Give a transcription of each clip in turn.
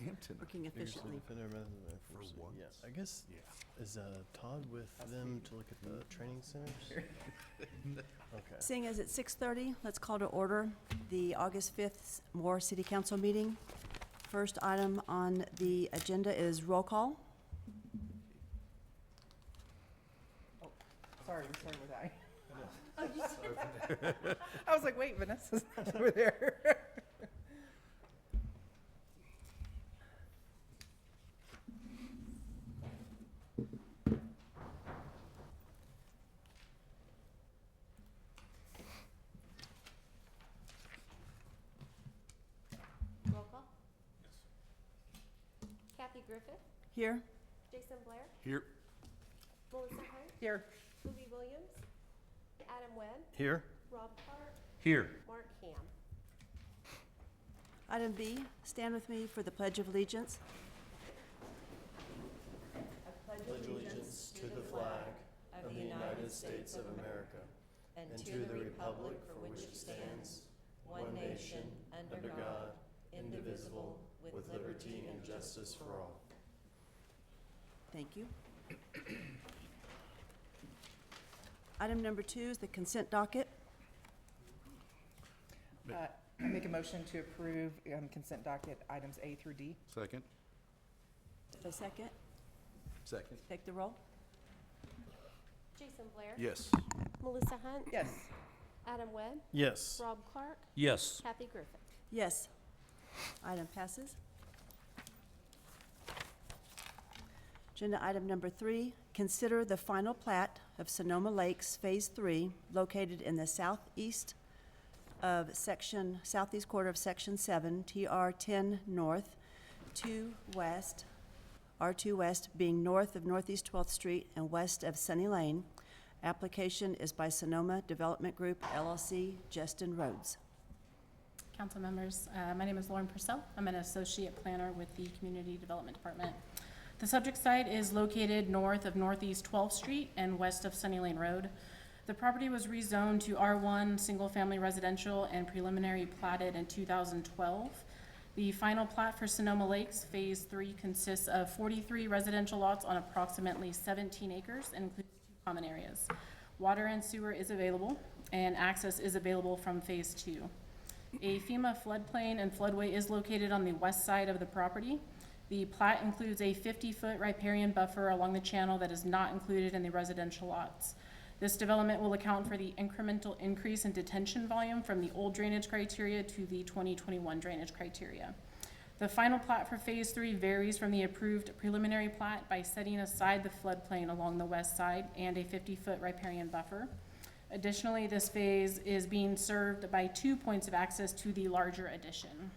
Hampton. working efficiently. For once. Yeah, I guess, Yeah. is Todd with them to look at the training centers? Okay. Seeing as it's 6:30, let's call to order the August 5th Moore City Council meeting. First item on the agenda is roll call. Oh, sorry, sorry, was I? I was like, wait, Vanessa's not over there. Roll call. Kathy Griffith, Here. Jason Blair, Here. Melissa Hunt, Here. Louis Williams, Adam Webb, Here? Rob Clark, Here. Mark Ham. Item B, stand with me for the Pledge of Allegiance. Pledge allegiance to the flag of the United States of America and to the republic for which it stands, one nation, under God, indivisible, with liberty and justice for all. Thank you. Item number 2 is the consent docket. I make a motion to approve consent docket items A through D. Second. A second. Second. Take the roll. Jason Blair, Yes. Melissa Hunt, Yes. Adam Webb, Yes. Rob Clark, Yes. Kathy Griffith. Yes. Item passes. Agenda item number 3, consider the final plat of Sonoma Lakes Phase 3 located in the southeast quarter of Section 7, TR 10 North, 2 West, R2 West being north of Northeast 12th Street and west of Sunny Lane. Application is by Sonoma Development Group, LLC, Justin Rhodes. Council members, my name is Lauren Purcell. I'm an associate planner with the Community Development Department. The subject site is located north of Northeast 12th Street and west of Sunny Lane Road. The property was rezoned to R1 single-family residential and preliminary platted in 2012. The final plat for Sonoma Lakes Phase 3 consists of 43 residential lots on approximately 17 acres and includes 2 common areas. Water and sewer is available, and access is available from Phase 2. A FEMA floodplain and floodway is located on the west side of the property. The plat includes a 50-foot riparian buffer along the channel that is not included in the residential lots. This development will account for the incremental increase in detention volume from the old drainage criteria to the 2021 drainage criteria. The final plat for Phase 3 varies from the approved preliminary plat by setting aside the floodplain along the west side and a 50-foot riparian buffer. Additionally, this phase is being served by 2 points of access to the larger addition.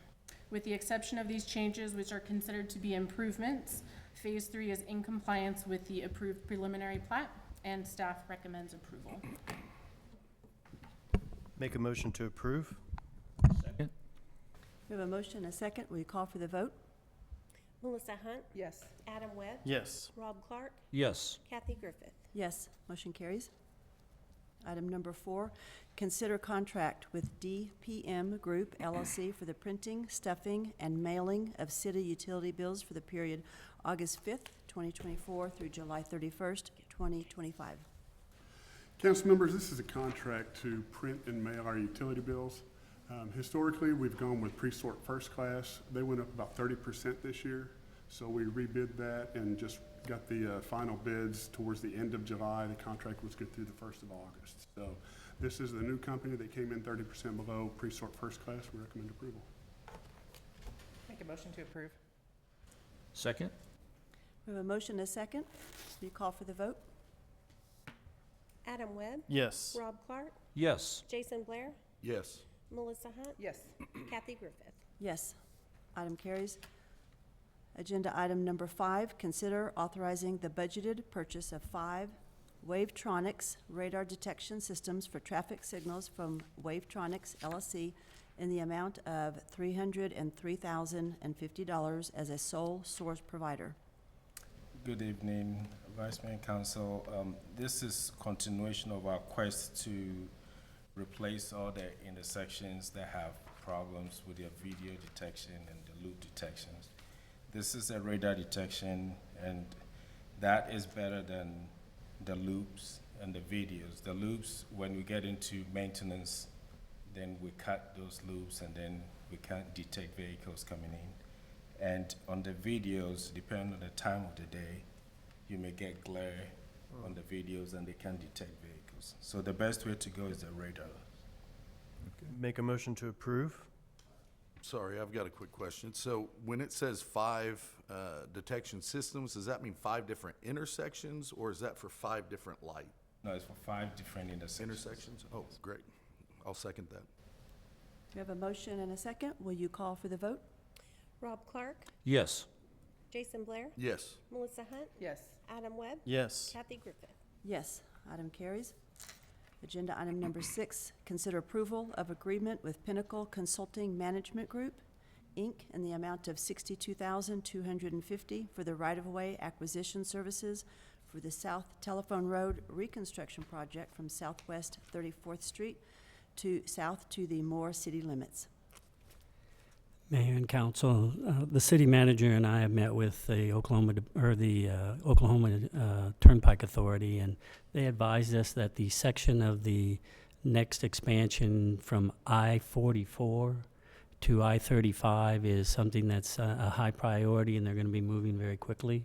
With the exception of these changes, which are considered to be improvements, Phase 3 is in compliance with the approved preliminary plat, and staff recommends approval. Make a motion to approve? Second. We have a motion and a second. Will you call for the vote? Melissa Hunt, Yes. Adam Webb, Yes. Rob Clark, Yes. Kathy Griffith. Yes, motion carries. Item number 4, consider contract with DPM Group LLC for the printing, stuffing, and mailing of city utility bills for the period August 5th, 2024 through July 31st, 2025. Council members, this is a contract to print and mail our utility bills. Historically, we've gone with Presort First Class. They went up about 30% this year, so we rebid that and just got the final bids towards the end of July. The contract was good through the 1st of August. So this is the new company that came in 30% below Presort First Class. We recommend approval. Make a motion to approve. Second. We have a motion and a second. Will you call for the vote? Adam Webb, Yes. Rob Clark, Yes. Jason Blair, Yes. Melissa Hunt, Yes. Kathy Griffith. Yes. Item carries. Agenda item number 5, consider authorizing the budgeted purchase of 5 Wavetronics radar detection systems for traffic signals from Wavetronics LLC in the amount of $303,050 as a sole source provider. Good evening, Vice Mayor and Council. This is continuation of our quest to replace all the intersections that have problems with their video detection and the loop detections. This is a radar detection, and that is better than the loops and the videos. The loops, when we get into maintenance, then we cut those loops and then we can't detect vehicles coming in. And on the videos, depending on the time of the day, you may get glare on the videos and they can't detect vehicles. So the best way to go is the radar. Make a motion to approve. Sorry, I've got a quick question. So when it says 5 detection systems, does that mean 5 different intersections, or is that for 5 different light No, it's for 5 different intersections? Oh, great. I'll second that. We have a motion and a second. Will you call for the vote? Rob Clark, Yes. Jason Blair, Yes. Melissa Hunt, Yes. Adam Webb, Yes. Kathy Griffith. Yes, item carries. Agenda item number 6, consider approval of agreement with Pinnacle Consulting Management Group, Inc., in the amount of $62,250 for the right-of-way acquisition services for the South Telephone Road reconstruction project from Southwest 34th Street to south to the Moore city limits. Mayor and council, the city manager and I have met with the Oklahoma Turnpike Authority, and they advised us that the section of the next expansion from I-44 to I-35 is something that's a high priority, and they're going to be moving very quickly.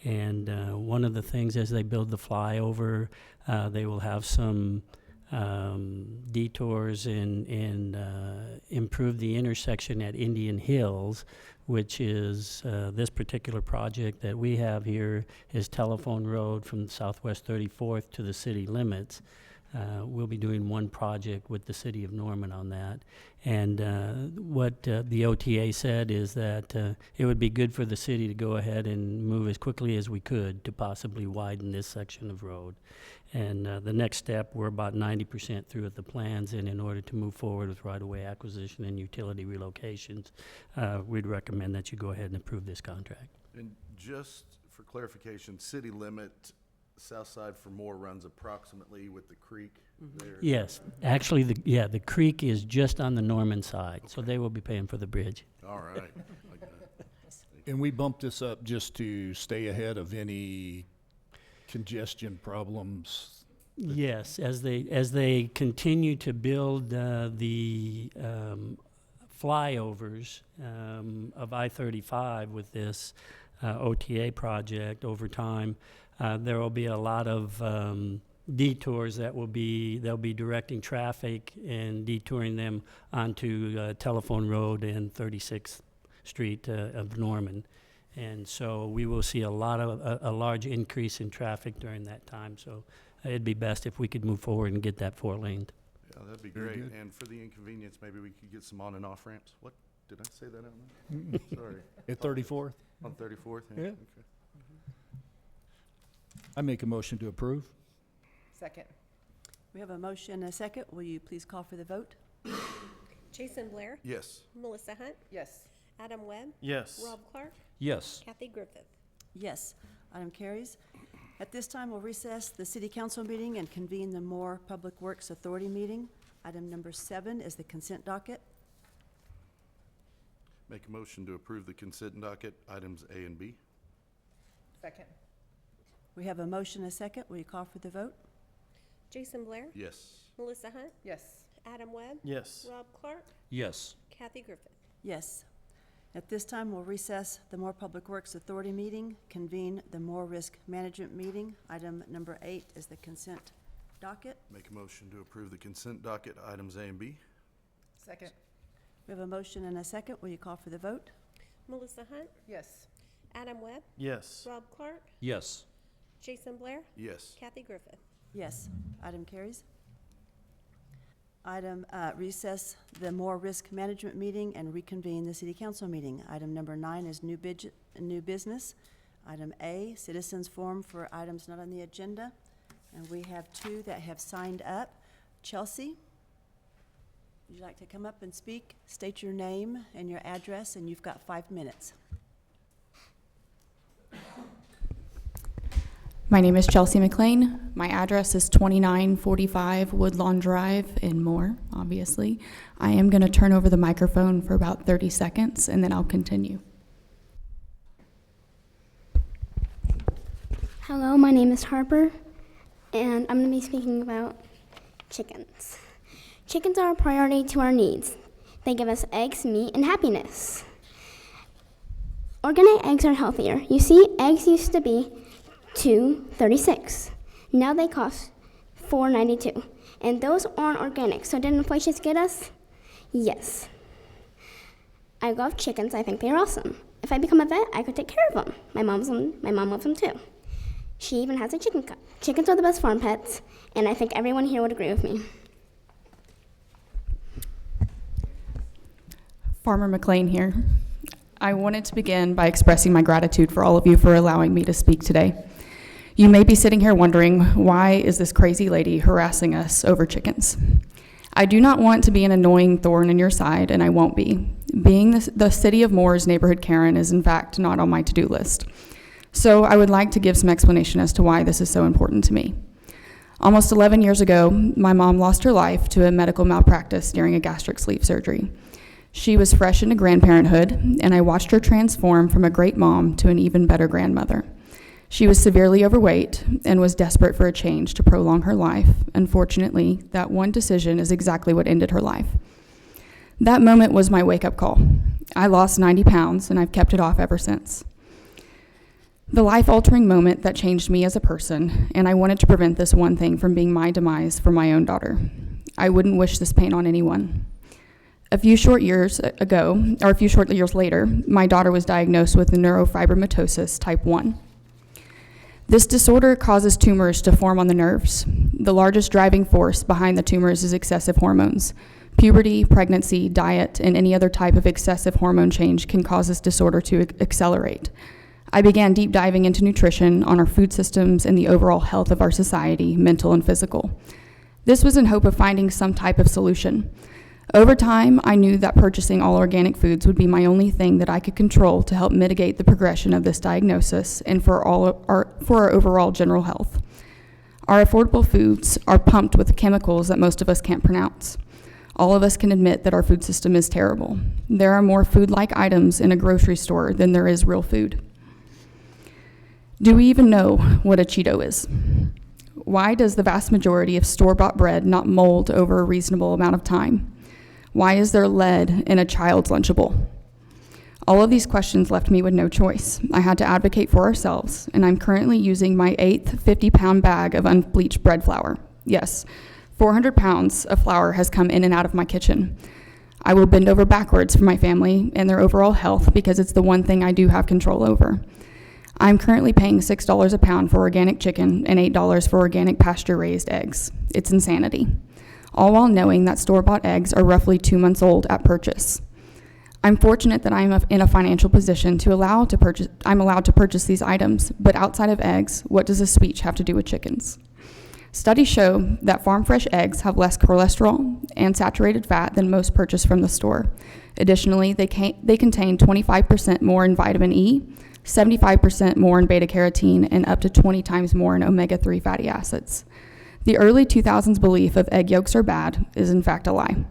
And one of the things, as they build the flyover, they will have some detours and improve the intersection at Indian Hills, which is this particular project that we have here is Telephone Road from Southwest 34th to the city limits. We'll be doing one project with the city of Norman on that. And what the OTA said is that it would be good for the city to go ahead and move as quickly as we could to possibly widen this section of road. And the next step, we're about 90% through with the plans, and in order to move forward with right-of-way acquisition and utility relocations, we'd recommend that you go ahead and approve this contract. And just for clarification, city limit, south side for Moore runs approximately with the creek there? Yes, actually, the creek is just on the Norman side, so they will be paying for the bridge. All right. Okay. And we bumped this up just to stay ahead of any congestion problems. Yes, as they continue to build the flyovers of I-35 with this OTA project over time, there will be a lot of detours that they'll be directing traffic and detouring them onto Telephone Road and 36th Street of Norman. And so we will see a large increase in traffic during that time. So it'd be best if we could move forward and get that 4-laned. Yeah, that'd be Very great. good. And for the inconvenience, maybe we could get some on and off ramps. What, did I say that out loud? Sorry. At 34th, On 34th? Yeah. Okay. I make a motion to approve. Second. We have a motion and a second. Will you please call for the vote? Jason Blair, Yes. Melissa Hunt, Yes. Adam Webb, Yes. Rob Clark, Yes. Kathy Griffith. Yes, item carries. At this time, we'll recess the city council meeting and convene the Moore Public Works Authority meeting. Item number 7 is the consent docket. Make a motion to approve the consent docket, items A and B. Second. We have a motion and a second. Will you call for the vote? Jason Blair, Yes. Melissa Hunt, Yes. Adam Webb, Yes. Rob Clark, Yes. Kathy Griffith. Yes. At this time, we'll recess the Moore Public Works Authority meeting, convene the Moore Risk Management meeting. Item number 8 is the consent docket. Make a motion to approve the consent docket, items A and B. Second. We have a motion and a second. Will you call for the vote? Melissa Hunt, Yes. Adam Webb, Yes. Rob Clark, Yes. Jason Blair, Yes. Kathy Griffith. Yes, item carries. Item, recess the Moore Risk Management meeting and reconvene the city council meeting. Item number 9 is new business. Item A, citizens forum for items not on the agenda. And we have 2 that have signed up. Chelsea, would you like to come up and speak? State your name and your address, and you've got 5 minutes. My name is Chelsea McLean. My address is 2945 Woodlawn Drive in Moore, obviously. I am going to turn over the microphone for about 30 seconds, and then I'll continue. Hello, my name is Harper, and I'm going to be speaking about chickens. Chickens are a priority to our needs. They give us eggs, meat, and happiness. Organic eggs are healthier. You see, eggs used to be $2.36. Now they cost $4.92. And those aren't organic. So did inflation get us? Yes. I love chickens. I think they're awesome. If I become a vet, I could take care of them. My mom loves them too. She even has a chicken coop. Chickens are the best farm pets, and I think everyone here would agree with me. Farmer McLean here. I wanted to begin by expressing my gratitude for all of you for allowing me to speak today. You may be sitting here wondering, why is this crazy lady harassing us over chickens? I do not want to be an annoying thorn in your side, and I won't be. Being the City of Moore's neighborhood Karen is in fact not on my to-do list. So I would like to give some explanation as to why this is so important to me. Almost 11 years ago, my mom lost her life to a medical malpractice during a gastric sleeve surgery. She was fresh into grandparenthood, and I watched her transform from a great mom to an even better grandmother. She was severely overweight and was desperate for a change to prolong her life. Unfortunately, that one decision is exactly what ended her life. That moment was my wake-up call. I lost 90 pounds, and I've kept it off ever since. The life-altering moment that changed me as a person, and I wanted to prevent this one thing from being my demise for my own daughter. I wouldn't wish this pain on anyone. A few short years later, my daughter was diagnosed with neurofibromatosis type 1. This disorder causes tumors to form on the nerves. The largest driving force behind the tumors is excessive hormones. Puberty, pregnancy, diet, and any other type of excessive hormone change can cause this disorder to accelerate. I began deep diving into nutrition, on our food systems, and the overall health of our society, mental and physical. This was in hope of finding some type of solution. Over time, I knew that purchasing all organic foods would be my only thing that I could control to help mitigate the progression of this diagnosis and for our overall general health. Our affordable foods are pumped with chemicals that most of us can't pronounce. All of us can admit that our food system is terrible. There are more food-like items in a grocery store than there is real food. Do we even know what a Cheeto is? Why does the vast majority of store-bought bread not mold over a reasonable amount of time? Why is there lead in a child's Lunchable? All of these questions left me with no choice. I had to advocate for ourselves, and I'm currently using my 8th 50-pound bag of unbleached bread flour. Yes, 400 pounds of flour has come in and out of my kitchen. I will bend over backwards for my family and their overall health because it's the one thing I do have control over. I'm currently paying $6 a pound for organic chicken and $8 for organic pasture-raised eggs. It's insanity. All while knowing that store-bought eggs are roughly 2 months old at purchase. I'm fortunate that I'm in a financial position to I'm allowed to purchase these items, but outside of eggs, what does this speech have to do with chickens? Studies show that farm-fresh eggs have less cholesterol and saturated fat than most purchased from the store. Additionally, they contain 25% more in vitamin E, 75% more in beta-carotene, and up to 20 times more in omega-3 fatty acids. The early 2000s belief of egg yolks are bad is in fact a lie.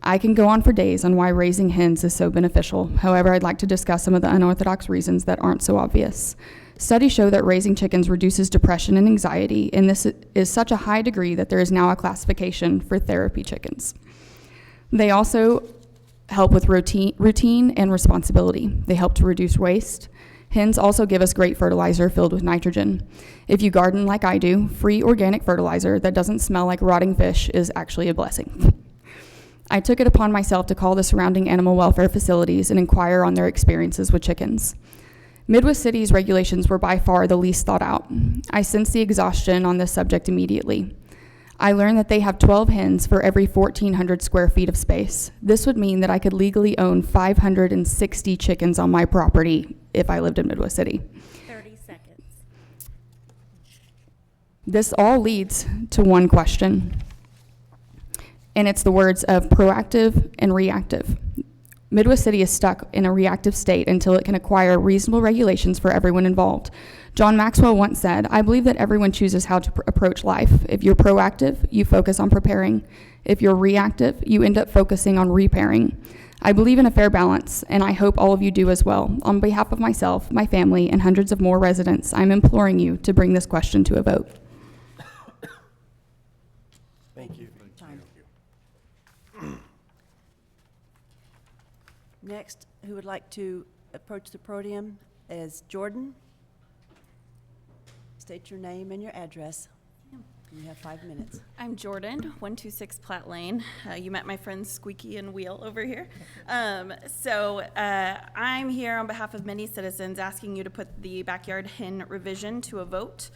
I can go on for days on why raising hens is so beneficial. However, I'd like to discuss some of the unorthodox reasons that aren't so obvious. Studies show that raising chickens reduces depression and anxiety, and this is such a high degree that there is now a classification for therapy chickens. They also help with routine and responsibility. They help to reduce waste. Hens also give us great fertilizer filled with nitrogen. If you garden like I do, free organic fertilizer that doesn't smell like rotting fish is actually a blessing. I took it upon myself to call the surrounding animal welfare facilities and inquire on their experiences with chickens. Midwest City's regulations were by far the least thought out. I sensed the exhaustion on this subject immediately. I learned that they have 12 hens for every 1,400 square feet of space. This would mean that I could legally own 560 chickens on my property if I lived in Midwest City. 30 seconds. This all leads to one question, and it's the words of proactive and reactive. Midwest City is stuck in a reactive state until it can acquire reasonable regulations for everyone involved. John Maxwell once said, "I believe that everyone chooses how to approach life. If you're proactive, you focus on preparing. If you're reactive, you end up focusing on repairing. I believe in a fair balance, and I hope all of you do as well. On behalf of myself, my family, and hundreds of more residents, I'm imploring you to bring this question to a vote. Thank you. Time. Next, who would like to approach the podium is Jordan. State your name and your address. You have 5 minutes. I'm Jordan, 126 Platt Lane. You met my friends Squeaky and Wheel over here. I'm here on behalf of many citizens asking you to put the backyard hen revision to a vote.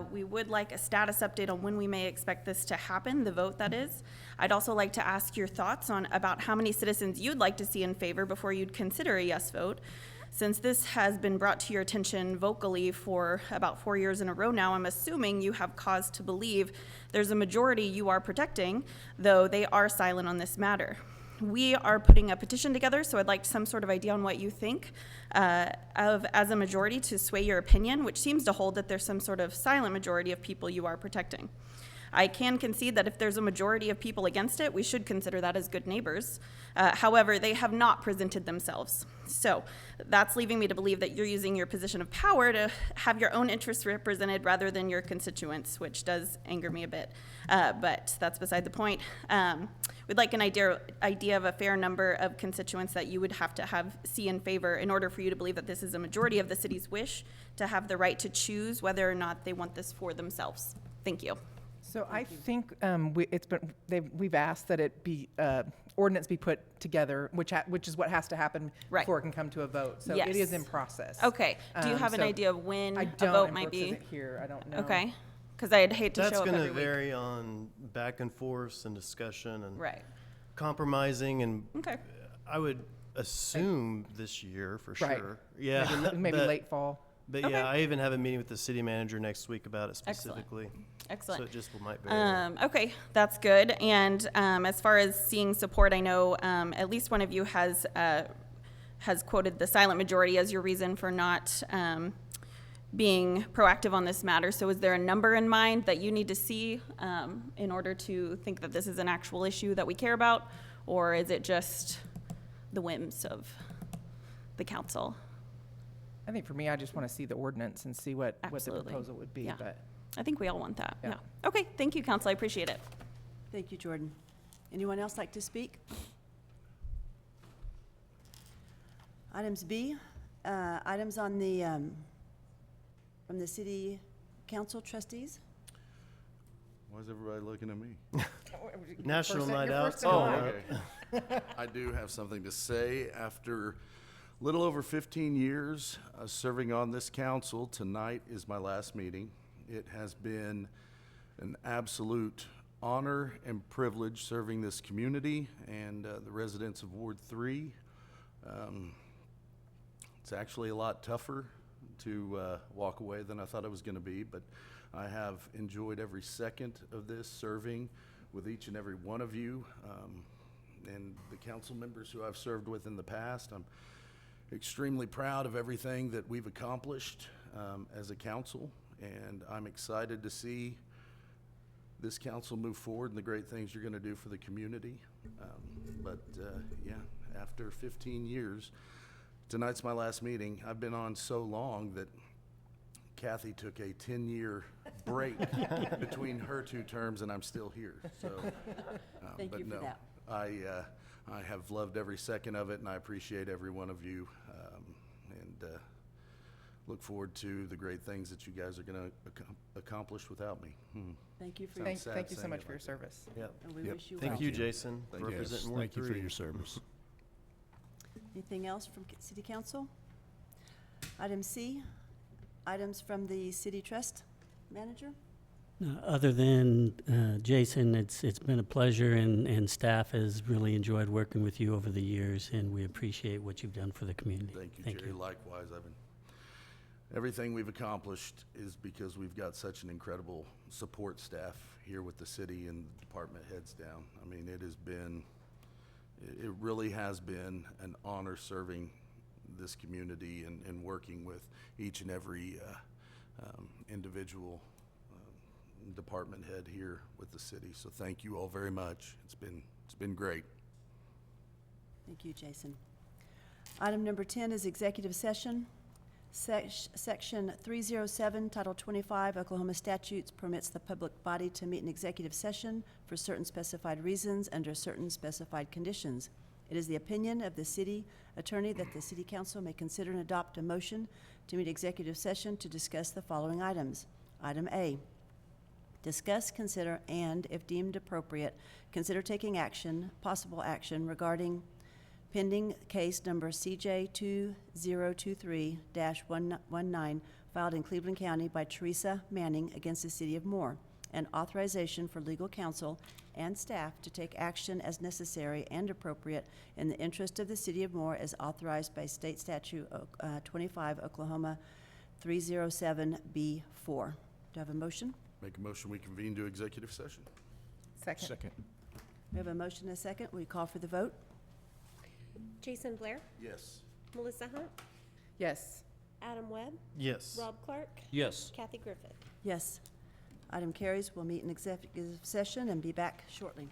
We would like a status update on when we may expect this to happen, the vote that is. I'd also like to ask your thoughts on about how many citizens you'd like to see in favor before you'd consider a yes vote. Since this has been brought to your attention vocally for about 4 years in a row now, I'm assuming you have cause to believe there's a majority you are protecting, though they are silent on this matter. We are putting a petition together, so I'd like some sort of idea on what you think of as a majority to sway your opinion, which seems to hold that there's some sort of silent majority of people you are protecting. I can concede that if there's a majority of people against it, we should consider that as good neighbors. However, they have not presented themselves. So that's leaving me to believe that you're using your position of power to have your own interests represented rather than your constituents, which does anger me a bit. But that's beside the point. We'd like an idea of a fair number of constituents that you would have to see in favor in order for you to believe that this is a majority of the city's wish to have the right to choose whether or not they want this for themselves. Thank you. So I think we've asked that it be ordinance be put together, which is what has to happen Right. before it can come to a vote. So Yes. it is in process. Okay. Do you have an so idea of when I a don't, vote and might Brooks be? isn't here. I don't know. Okay. Because I'd hate to That's show up going every to week. vary on back and forth and discussion and Right. compromising, and Okay. I would assume this year for Right. sure. Yeah, Maybe but- late fall. But Okay. yeah, I even have a meeting with the city manager next week about it Excellent. specifically. Excellent. So it just might vary. Okay, that's good. And as far as seeing support, I know at least one of you has quoted the silent majority as your reason for not being proactive on this matter. So is there a number in mind that you need to see in order to think that this is an actual issue that we care about? Or is it just the whims of the council? I think for me, I just want to see the ordinance and see what the Absolutely. proposal would be. Yeah. But I think we all want that. Yeah. Yeah. Okay, thank you, council. I appreciate it. Thank you, Jordan. Anyone else like to speak? Items B, items on the, from the city council trustees. Why is everybody looking at me? National First- Night you're Out. first in Oh, line. okay. I do have something to say. After a little over 15 years serving on this council, tonight is my last meeting. It has been an absolute honor and privilege serving this community and the residents of Ward 3. It's actually a lot tougher to walk away than I thought it was going to be, but I have enjoyed every second of this serving with each and every one of you and the council members who I've served with in the past. I'm extremely proud of everything that we've accomplished as a council, and I'm excited to see this council move forward and the great things you're going to do for the community. Yeah, after 15 years, tonight's my last meeting. I've been on so long that Kathy took a 10-year break between her two terms, and I'm still here. So, Thank but you for no, that. I have loved every second of it, and I appreciate every one of you, and look forward to the great things that you guys are going to accomplish without me. Thank you for, Sounds sad Thank you so saying much it for your like that. service. Yep. and we Yep. wish you well. Thank you, Jason, Thank you. representing Ward Thank you 3. for your service. Anything else from city council? Item C, items from the city trust manager? Other than Jason, it's been a pleasure, and staff has really enjoyed working with you over the years, and we appreciate what you've done for the community. Thank you, Jerry. Likewise, everything we've accomplished is because we've got such an incredible support staff here with the city and department heads down. I mean, it really has been an honor serving this community and working with each and every individual department head here with the city. So thank you all very much. It's been great. Thank you, Jason. Item number 10 is executive session. Section 307, Title 25 Oklahoma statutes permits the public body to meet in executive session for certain specified reasons under certain specified conditions. It is the opinion of the city attorney that the city council may consider and adopt a motion to meet executive session to discuss the following items. Item A, discuss, consider, and, if deemed appropriate, consider taking action, possible action regarding pending case number CJ 2023-119 filed in Cleveland County by Teresa Manning against the city of Moore, and authorization for legal counsel and staff to take action as necessary and appropriate in the interest of the city of Moore as authorized by State Statute 25 Oklahoma 307B4. Do I have a motion? Make a motion, we convene to executive session. Second. Second. We have a motion and a second. Will you call for the vote? Jason Blair, Yes. Melissa Hunt, Yes. Adam Webb, Yes. Rob Clark, Yes. Kathy Griffith. Yes. Item carries. We'll meet in executive session and be back shortly.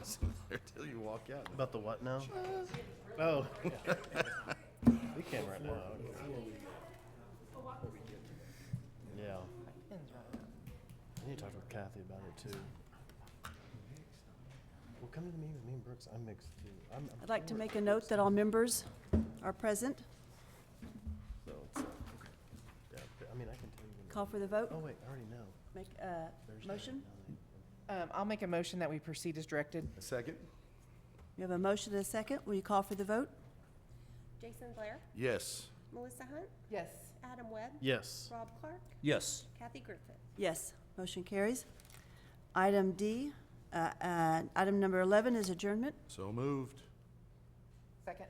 listen there till you walk out. About the what now? Oh. We can right now. Yeah. I need to talk with Kathy about it too. Well, come to the meeting with me and Brooks. I'm mixed too. I'd like to make a note that all members are present. So it's, yeah, but, I mean, I can tell you. when- Call for the vote. Oh, wait, I already know. Make a Thursday, motion. now that- I'll make a motion that we proceed as directed. A second? We have a motion and a second. Will you call for the vote? Jason Blair, Yes. Melissa Hunt, Yes. Adam Webb, Yes. Rob Clark, Yes. Kathy Griffith. Yes, motion carries. Item D, item number 11 is adjournment. So moved. Second.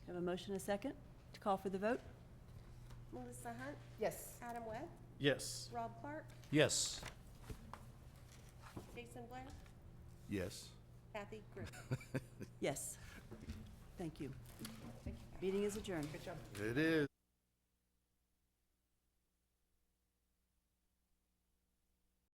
We have a motion and a second to call for the vote. Melissa Hunt, Yes. Adam Webb, Yes. Rob Clark, Yes. Jason Blair, Yes. Kathy Griffith. Yes. Thank you. Meeting is adjourned. Good job. It is.